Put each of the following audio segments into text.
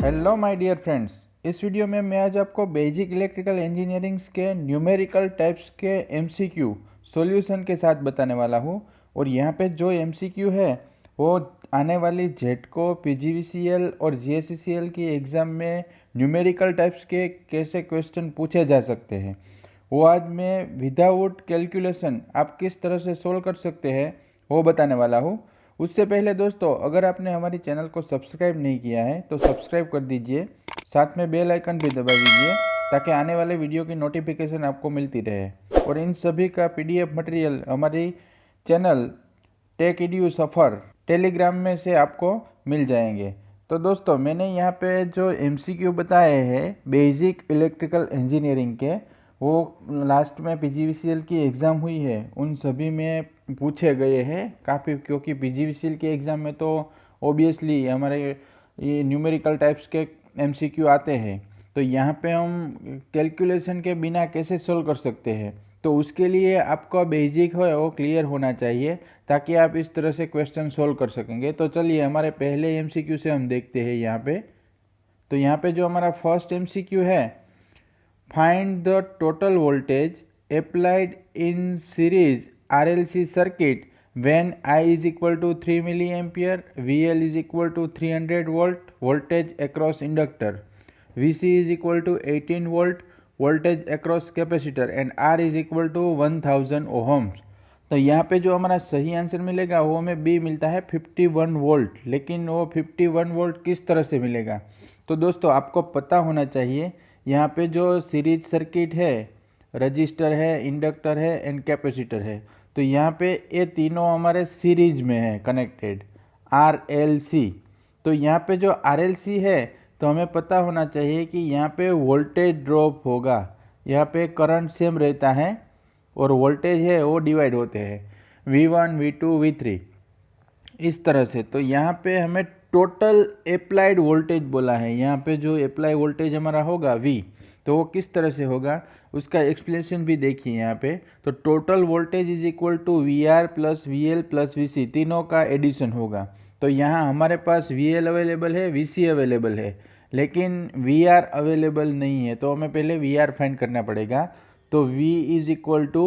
Hello my dear friends, इस video में मैं आज आपको बेसिक इलेक्ट्रिकल इंजीनियरिंग्स के न्यूमेरिकल टाइप्स के एमसीक्यू सॉल्यूशन के साथ बताने वाला हूँ। और यहाँ पे जो एमसीक्यू है वो आने वाली जेटको, पीजीवीसीएल और जीएससीसीएल की एग्ज़ाम में न्यूमेरिकल टाइप्स के कैसे क्वेश्चन पूछे जा सकते हैं वो आज मैं विदाउट कैलकुलेशन आप किस तरह से सोल्व कर सकते हैं वो बताने वाला हूँ। उससे पहले दोस्तों, अगर आपने हमारे चैनल को सब्सक्राइब नहीं किया है तो सब्सक्राइब कर दीजिए, साथ में बेल आइकन भी दबा दीजिए ताकि आने वाले वीडियो की नोटिफिकेशन आपको मिलती रहे। और इन सभी का पीडीएफ मटेरियल हमारी चैनल टेक एडू सफ़र टेलीग्राम में से आपको मिल जाएंगे। तो दोस्तों, मैंने यहाँ पे जो एमसीक्यू बताए हैं बेसिक इलेक्ट्रिकल इंजीनियरिंग के, वो लास्ट में पीजीवीसीएल की एग्ज़ाम हुई है उन सभी में पूछे गए हैं काफ़ी, क्योंकि पीजीवीसीएल के एग्ज़ाम में तो ओबियसली हमारे ये न्यूमेरिकल टाइप्स के एमसीक्यू आते हैं। तो यहाँ पे हम कैलकुलेशन के बिना कैसे सोल्व कर सकते हैं, तो उसके लिए आपका बेसिक है वो क्लियर होना चाहिए ताकि आप इस तरह से क्वेश्चन सोल्व कर सकेंगे। तो चलिए हमारे पहले एमसीक्यू से हम देखते हैं यहाँ पे। तो यहाँ पे जो हमारा फर्स्ट एमसीक्यू है, find the total voltage applied in series RLC circuit when I is equal to 3 milliampere, VL is equal to 300 volt voltage across inductor, VC is equal to 18 volt voltage across capacitor and R is equal to 1000 ohms। तो यहाँ पे जो हमारा सही answer मिलेगा वो हमें B मिलता है 51 वोल्ट। लेकिन वो 51 वोल्ट किस तरह से मिलेगा, तो दोस्तों आपको पता होना चाहिए यहाँ पे जो सीरीज सर्किट है, रजिस्टर है, इंडक्टर है एंड कैपेसिटर है, तो यहाँ पे ये तीनों हमारे सीरीज में है कनेक्टेड, RLC। तो यहाँ पे जो RLC है तो हमें पता होना चाहिए कि यहाँ पे वोल्टेज ड्रॉप होगा, यहाँ पे करंट सेम रहता है और वोल्टेज है वो डिवाइड होते हैं V1, V2, V3 इस तरह से। तो यहाँ पे हमें टोटल अप्लाइड वोल्टेज बोला है, यहाँ पे जो अप्लाई वोल्टेज हमारा होगा V, तो वो किस तरह से होगा उसका एक्सप्लेनेशन भी देखिए यहाँ पे। तो total voltage is equal to VR plus VL plus VC, तीनों का एडिशन होगा। तो यहाँ हमारे पास VL अवेलेबल है, VC अवेलेबल है, लेकिन VR अवेलेबल नहीं है, तो हमें पहले VR फाइंड करना पड़ेगा। तो V is equal to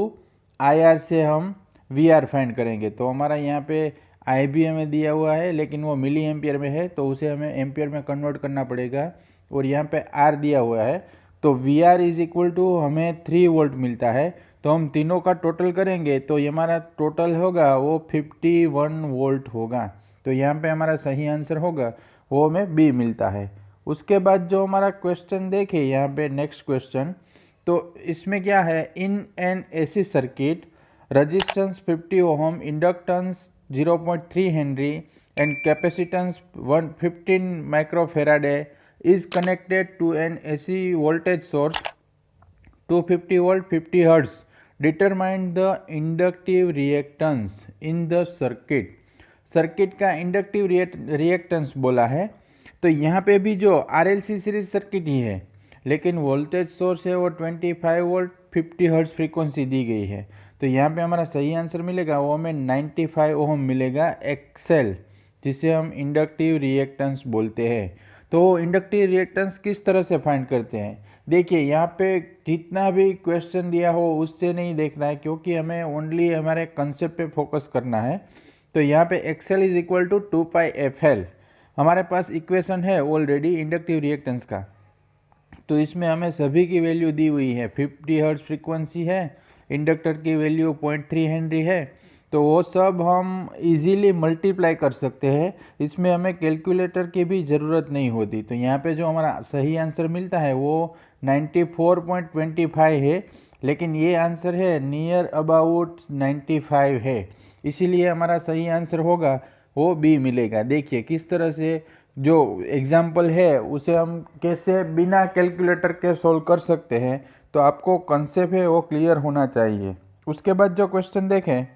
IR से हम VR फाइंड करेंगे। तो हमारा यहाँ पे आई भी हमें दिया हुआ है लेकिन वो मिली एम्पियर में है, तो उसे हमें एम्पियर में कन्वर्ट करना पड़ेगा। और यहाँ पे R दिया हुआ है, तो VR इज इक्वल टू हमें 3 वोल्ट मिलता है। तो हम तीनों का टोटल करेंगे तो ये हमारा टोटल होगा वो 51 वोल्ट होगा। तो यहाँ पे हमारा सही आंसर होगा वो हमें बी मिलता है। उसके बाद जो हमारा क्वेश्चन देखें यहाँ पे नेक्स्ट क्वेश्चन, तो इसमें क्या है, in an AC circuit resistance 50 ohm, inductance 0.3 henry and capacitance 115 microfarad is connected to an AC voltage source 250 volt 50 hertz, determine the inductive reactance in the circuit। Circuit का inductive reactance बोला है। तो यहाँ पे भी जो RLC सीरीज सर्किट ही है लेकिन वोल्टेज सोर्स है वो 25 वोल्ट 50 हर्ट्ज फ्रीक्वेंसी दी गई है। तो यहाँ पे हमारा सही आंसर मिलेगा वो हमें 95 ओम मिलेगा एक्सेल, जिसे हम इंडक्टिव रिएक्टेंस बोलते हैं। तो इंडक्टिव रिएक्टेंस किस तरह से फाइंड करते हैं, देखिए यहाँ पे जितना भी क्वेश्चन दिया हो उससे नहीं देखना है, क्योंकि हमें ओनली हमारे कंसेप्ट पे फोकस करना है। तो यहाँ पे Excel is equal to 2πfl हमारे पास इक्वेशन है ऑलरेडी इंडक्टिव रिएक्टेंस का। तो इसमें हमें सभी की वैल्यू दी हुई है, 50 हर्ट्ज फ्रीक्वेंसी है, इंडक्टर की वैल्यू 0.3 हेनरी है, तो वो सब हम इजीली मल्टीप्लाई कर सकते हैं, इसमें हमें कैलकुलेटर की भी ज़रूरत नहीं होती। तो यहाँ पे जो हमारा सही आंसर मिलता है वो 94.25 है, लेकिन ये आंसर है नियर अबाउट 95 है, इसीलिए हमारा सही आंसर होगा वो बी मिलेगा। देखिए किस तरह से जो एग्जाम्पल है उसे हम कैसे बिना कैलकुलेटर के सोल्व कर सकते हैं, तो आपको कंसेप्ट है वो क्लियर होना चाहिए। उसके बाद जो क्वेश्चन देखें,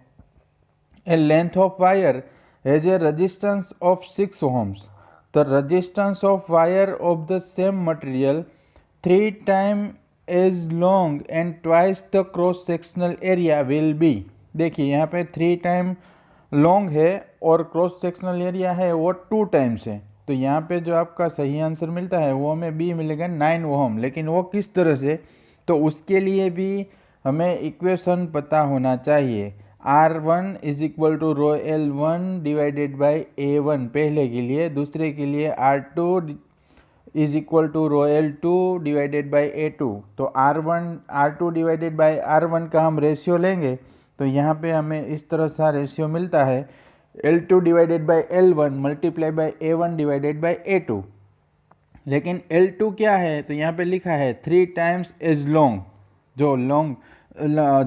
a length of wire has a resistance of 6 ohms. The resistance of wire of the same material 3 times as long and twice the cross sectional area will be। देखिए यहाँ पे 3 टाइम लॉन्ग है और cross sectional area है वो 2 times है, तो यहाँ पे जो आपका सही आंसर मिलता है वो हमें बी मिलेगा 9 ओहम। लेकिन वो किस तरह से, तो उसके लिए भी हमें इक्वेशन पता होना चाहिए। R1 is equal to rho L1 divided by A1 पहले के लिए, दूसरे के लिए R2 is equal to rho L2 divided by A2। तो R2 डिवाइडेड बाई R1 का हम रेशियो लेंगे तो यहाँ पे हमें इस तरह सा रेशियो मिलता है L2 divided by L1 multiply by A1 divided by A2। लेकिन L2 क्या है, तो यहाँ पे लिखा है 3 टाइम्स एज लॉन्ग, जो लॉन्ग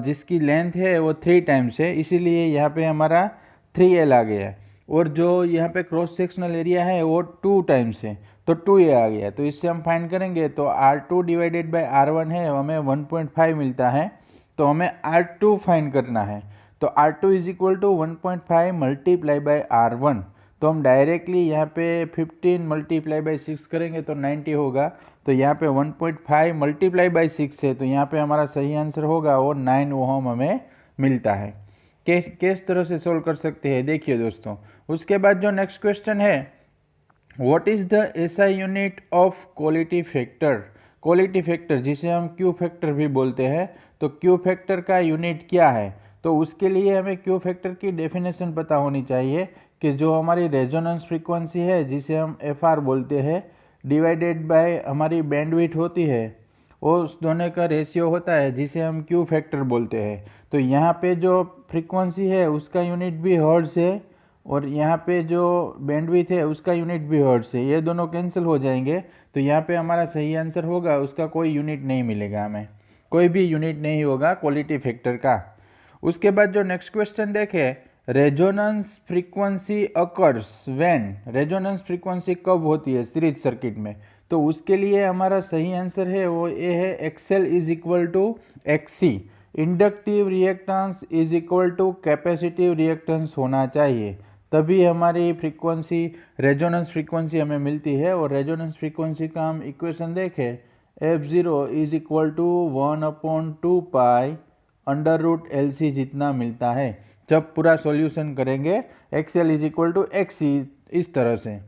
जिसकी लेंथ है वो 3 टाइम्स है, इसीलिए यहाँ पे हमारा 3L आ गया है। और जो यहाँ पे क्रॉस सेक्शनल एरिया है वो 2 टाइम्स है, तो 2A आ गया। तो इससे हम फाइंड करेंगे तो R2 डिवाइडेड बाई R1 है, हमें 1.5 मिलता है, तो हमें R2 फाइंड करना है। तो R2 is equal to 1.5 multiply by R1। तो हम डायरेक्टली यहाँ पे 15 मल्टीप्लाई बाई 6 करेंगे तो 90 होगा। तो यहाँ पे 1.5 मल्टीप्लाई बाई 6 है, तो यहाँ पे हमारा सही आंसर होगा वो 9 ओहम हमें मिलता है। किस तरह से सोल्व कर सकते हैं देखिए दोस्तों। उसके बाद जो नेक्स्ट क्वेश्चन है, what is the SI unit of quality factor. Quality factor जिसे हम क्यू फैक्टर भी बोलते हैं, तो क्यू फैक्टर का यूनिट क्या है, तो उसके लिए हमें क्यू फैक्टर की डेफिनेशन पता होनी चाहिए कि जो हमारी रेजोनेंस फ्रीक्वेंसी है जिसे हम एफआर बोलते हैं डिवाइडेड बाय हमारी बैंडविड्थ होती है, वो उस दोनों का रेशियो होता है जिसे हम क्यू फैक्टर बोलते हैं। तो यहाँ पे जो फ्रीक्वेंसी है उसका यूनिट भी हर्ट्ज है और यहाँ पे जो बैंडविड्थ है उसका यूनिट भी हर्ट्ज है, ये दोनों कैंसिल हो जाएंगे। तो यहाँ पे हमारा सही आंसर होगा, उसका कोई यूनिट नहीं मिलेगा, हमें कोई भी यूनिट नहीं होगा क्वालिटी फैक्टर का। उसके बाद जो नेक्स्ट क्वेश्चन देखें, resonance frequency occurs when, resonance frequency कब होती है सीरीज सर्किट में, तो उसके लिए हमारा सही आंसर है वो ये है XL is equal to XC. Inductive reactance is equal to capacitive reactance होना चाहिए, तभी हमारी फ्रीक्वेंसी रेजोनेंस फ्रीक्वेंसी हमें मिलती है। और रेजोनेंस फ्रीक्वेंसी का हम इक्वेशन देखें, F0 is equal to 1/2 pi under root LC जितना मिलता है जब पूरा सॉल्यूशन करेंगे XL is equal to XC इस तरह से।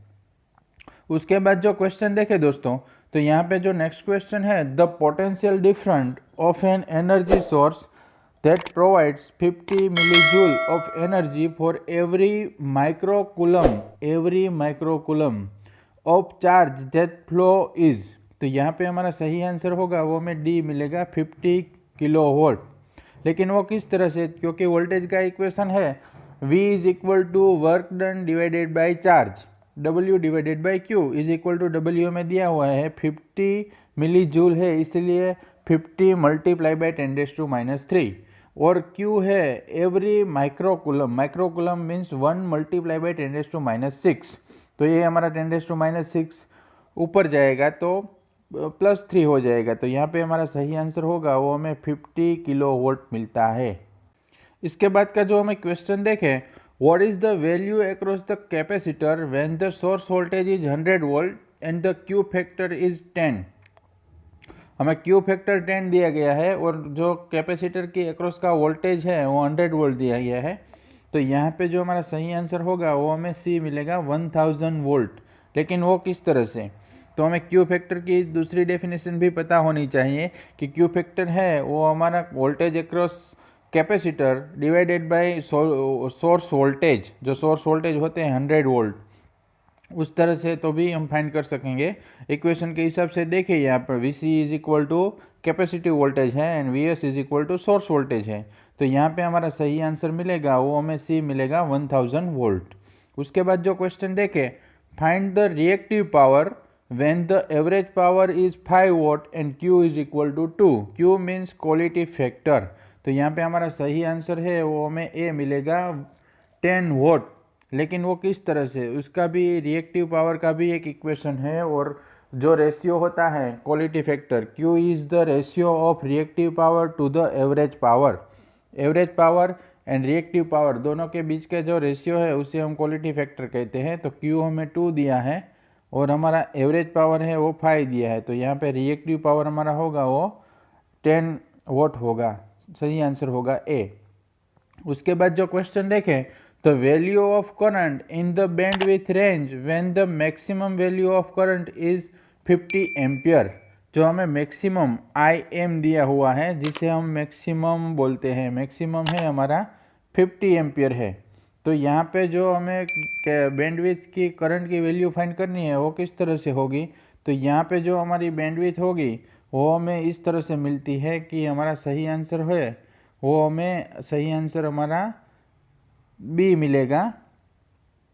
उसके बाद जो क्वेश्चन देखें दोस्तों, तो यहाँ पे जो नेक्स्ट क्वेश्चन है, the potential difference of an energy source that provides 50 millijoule of energy for every microcoulomb of charge that flow is। तो यहाँ पे हमारा सही आंसर होगा वो हमें डी मिलेगा 50 किलोवाट। लेकिन वो किस तरह से, क्योंकि वोल्टेज का इक्वेशन है V is equal to work done divided by charge, W divided by Q is equal to W में दिया हुआ है 50 मिली जूल है, इसलिए 50 मल्टीप्लाई बाई 10⁻³ और Q है every microcoulomb, microcoulomb means 1 multiply by 10⁻⁶। तो ये हमारा 10⁻�6 ऊपर जाएगा तो +3 हो जाएगा। तो यहाँ पे हमारा सही आंसर होगा वो हमें 50 किलोवाट मिलता है। इसके बाद का जो हमें क्वेश्चन देखें, what is the value across the capacitor when the source voltage is 100 volt and the Q factor is 10। हमें क्यू फैक्टर 10 दिया गया है और जो कैपेसिटर की अक्रॉस का वोल्टेज है वो 100 वोल्ट दिया गया है। तो यहाँ पे जो हमारा सही आंसर होगा वो हमें सी मिलेगा 1000 वोल्ट। लेकिन वो किस तरह से, तो हमें क्यू फैक्टर की दूसरी डेफिनेशन भी पता होनी चाहिए कि क्यू फैक्टर है वो हमारा voltage across capacitor divided by source voltage, जो सोर्स वोल्टेज होते हैं 100 वोल्ट, उस तरह से तो भी हम फाइंड कर सकेंगे। इक्वेशन के हिसाब से देखिए यहाँ पर Vc is equal to capacitive voltage है and Vs is equal to source voltage है। तो यहाँ पे हमारा सही आंसर मिलेगा वो हमें सी मिलेगा 1000 वोल्ट। उसके बाद जो क्वेश्चन देखे, find the reactive power when the average power is 5 watt and Q is equal to 2। Q means quality factor. तो यहाँ पे हमारा सही आंसर है वो हमें ए मिलेगा 10 वॉट। लेकिन वो किस तरह से, उसका भी रिएक्टिव पावर का भी एक इक्वेशन है और जो रेशियो होता है quality factor, Q is the ratio of reactive power to the average power. Average power and reactive power दोनों के बीच का जो रेशियो है उसे हम क्वालिटी फैक्टर कहते हैं। तो Q हमें 2 दिया है और हमारा एवरेज पावर है वो 5 दिया है, तो यहाँ पे रिएक्टिव पावर हमारा होगा वो 10 वॉट होगा। सही आंसर होगा ए। उसके बाद जो क्वेश्चन देखें, तो value of current in the bandwidth range when the maximum value of current is 50 ampere. जो हमें मैक्सिमम आई एम दिया हुआ है, जिसे हम मैक्सिमम बोलते हैं, मैक्सिमम है हमारा 50 एम्पियर है। तो यहाँ पे जो हमें बैंडविड्थ की करंट की वैल्यू फाइंड करनी है वो किस तरह से होगी, तो यहाँ पे जो हमारी बैंडविड्थ होगी वो हमें इस तरह से मिलती है कि हमारा सही आंसर है, वो हमें सही आंसर हमारा बी मिलेगा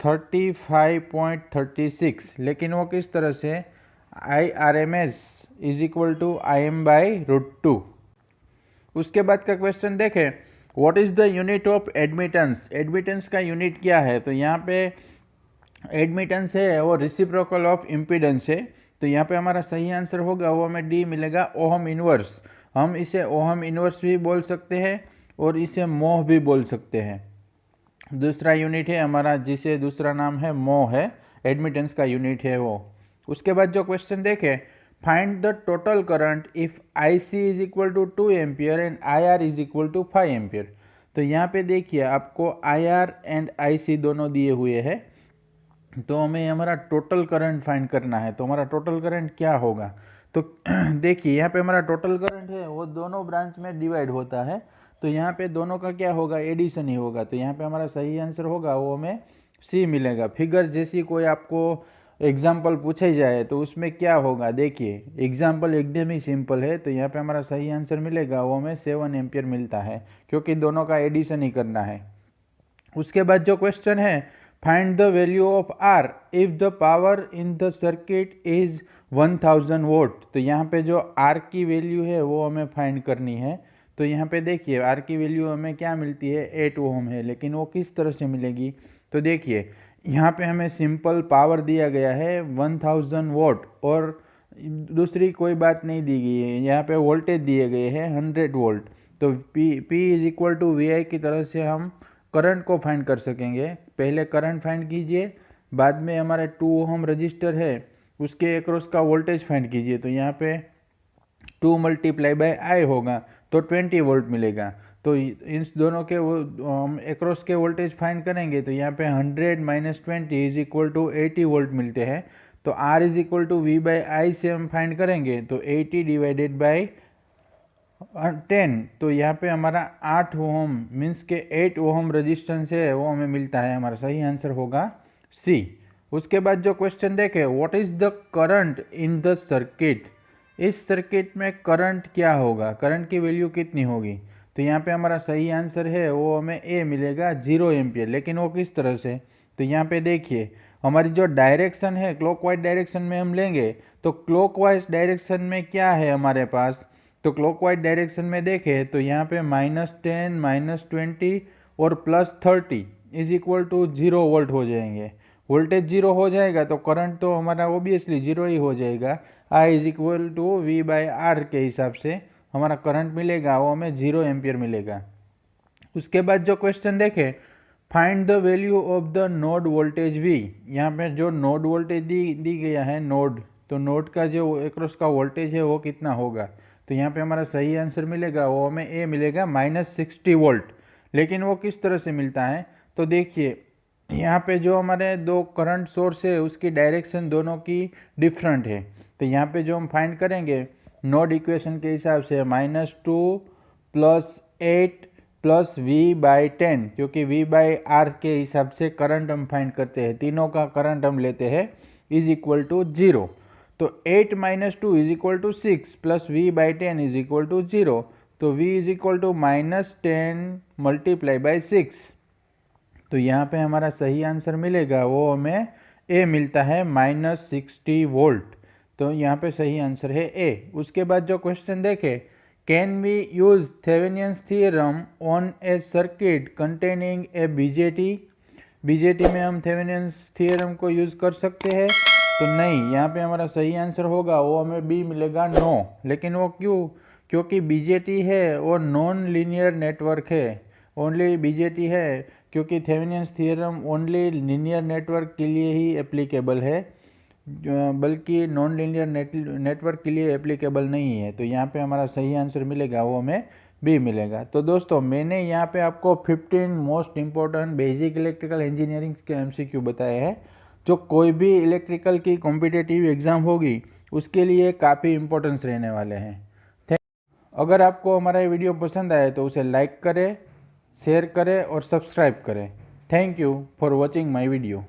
35.36। लेकिन वो किस तरह से, IRMS is equal to IM/√2। उसके बाद का क्वेश्चन देखें, what is the unit of admittance. Admittance का यूनिट क्या है, तो यहाँ पे एडमिटेंस है वो रेसिप्रोकल ऑफ इम्पीडेंस है। तो यहाँ पे हमारा सही आंसर होगा वो हमें डी मिलेगा, ओहम इनवर्स। हम इसे ओहम इनवर्स भी बोल सकते हैं और इसे मोह भी बोल सकते हैं। दूसरा यूनिट है हमारा, जिसे दूसरा नाम है मोह है, एडमिटेंस का यूनिट है वो। उसके बाद जो क्वेश्चन देखें, find the total current if IC is equal to 2 ampere and IR is equal to 5 ampere. तो यहाँ पे देखिए आपको IR एंड IC दोनों दिए हुए हैं, तो हमें हमारा टोटल करंट फाइंड करना है। तो हमारा टोटल करंट क्या होगा, तो देखिए यहाँ पे हमारा टोटल करंट है वो दोनों ब्रांच में डिवाइड होता है, तो यहाँ पे दोनों का क्या होगा, एडिशन ही होगा। तो यहाँ पे हमारा सही आंसर होगा वो हमें सी मिलेगा। फिगर जैसी कोई आपको एग्जाम्पल पूछे जाए तो उसमें क्या होगा, देखिए एग्जाम्पल एकदम ही सिंपल है। तो यहाँ पे हमारा सही आंसर मिलेगा वो हमें 7 एम्पियर मिलता है, क्योंकि दोनों का एडिशन ही करना है। उसके बाद जो क्वेश्चन है, find the value of R if the power in the circuit is 1000 vote. तो यहाँ पे जो R की वैल्यू है वो हमें फाइंड करनी है। तो यहाँ पे देखिए R की वैल्यू हमें क्या मिलती है, 8 ओम है, लेकिन वो किस तरह से मिलेगी, तो देखिए यहाँ पे हमें सिंपल पावर दिया गया है 1000 वोट और दूसरी कोई बात नहीं दी गई है। यहाँ पे वोल्टेज दिए गए हैं 100 वोल्ट। तो P is equal to VI की तरह से हम करंट को फाइंड कर सकेंगे। पहले करंट फाइंड कीजिए, बाद में हमारे 2 ओम रजिस्टर है उसके अक्रॉस का वोल्टेज फाइंड कीजिए। तो यहाँ पे 2 मल्टीप्लाई बाय I होगा तो 20 वोल्ट मिलेगा। तो इन दोनों के हम अक्रॉस के वोल्टेज फाइंड करेंगे, तो यहाँ पे 100 - 20 इज इक्वल टू 80 वोल्ट मिलते हैं। तो R is equal to V/I से हम फाइंड करेंगे, तो 80 डिवाइडेड बाई 10, तो यहाँ पे हमारा 8 ओम मीन्स के 8 ओम रजिस्टेंस है वो हमें मिलता है। हमारा सही आंसर होगा सी। उसके बाद जो क्वेश्चन देखें, what is the current in the circuit. इस सर्किट में करंट क्या होगा, करंट की वैल्यू कितनी होगी, तो यहाँ पे हमारा सही आंसर है वो हमें ए मिलेगा 0 एम्पियर। लेकिन वो किस तरह से, तो यहाँ पे देखिए हमारी जो डायरेक्शन है क्लॉकवाइज डायरेक्शन में हम लेंगे, तो क्लॉकवाइज डायरेक्शन में क्या है हमारे पास, तो क्लॉकवाइज डायरेक्शन में देखें तो यहाँ पे -10 - 20 और +30 इज इक्वल टू 0 वोल्ट हो जाएंगे। वोल्टेज 0 हो जाएगा तो करंट तो हमारा ओबियसली 0 ही हो जाएगा। I is equal to V/R के हिसाब से हमारा करंट मिलेगा वो हमें 0 एम्पियर मिलेगा। उसके बाद जो क्वेश्चन देखें, find the value of the node voltage V। यहाँ पे जो नोड वोल्टेज दी गया है नोड, तो नोड का जो अक्रॉस का वोल्टेज है वो कितना होगा, तो यहाँ पे हमारा सही आंसर मिलेगा वो हमें ए मिलेगा -60 वोल्ट। लेकिन वो किस तरह से मिलता है, तो देखिए यहाँ पे जो हमारे दो करंट सोर्स है उसकी डायरेक्शन दोनों की डिफरेंट है। तो यहाँ पे जो हम फाइंड करेंगे नोड इक्वेशन के हिसाब से -2 + 8 + V/10, क्योंकि V/R के हिसाब से करंट हम फाइंड करते हैं, तीनों का करंट हम लेते हैं, इज इक्वल टू 0। तो 8 - 2 is equal to 6 + V/10 is equal to 0। तो V is equal to -10 multiply by 6। तो यहाँ पे हमारा सही आंसर मिलेगा वो हमें ए मिलता है -60 वोल्ट। तो यहाँ पे सही आंसर है ए। उसके बाद जो क्वेश्चन देखें, can we use Thevenin's theorem on a circuit containing a BJT. BJT में हम थेवेनियंस थ्योरम को यूज कर सकते हैं, तो नहीं। यहाँ पे हमारा सही आंसर होगा वो हमें बी मिलेगा, नो। लेकिन वो क्यों, क्योंकि बीजेटी है वो नॉन लीनियर नेटवर्क है, ओनली बीजेटी है, क्योंकि थेवेनियंस थ्योरम ओनली लीनियर नेटवर्क के लिए ही एप्लीकेबल है, बल्कि नॉन लीनियर नेटवर्क के लिए एप्लीकेबल नहीं है। तो यहाँ पे हमारा सही आंसर मिलेगा वो हमें भी मिलेगा। तो दोस्तों मैंने यहाँ पे आपको 15 most important basic electrical engineering के एमसीक्यू बताए हैं, जो कोई भी इलेक्ट्रिकल की कॉम्पिटिटिव एग्ज़ाम होगी उसके लिए काफ़ी इम्पोर्टेंस रहने वाले हैं। अगर आपको हमारा ये वीडियो पसंद आए तो उसे लाइक करें, शेयर करें और सब्सक्राइब करें। Thank you for watching my video.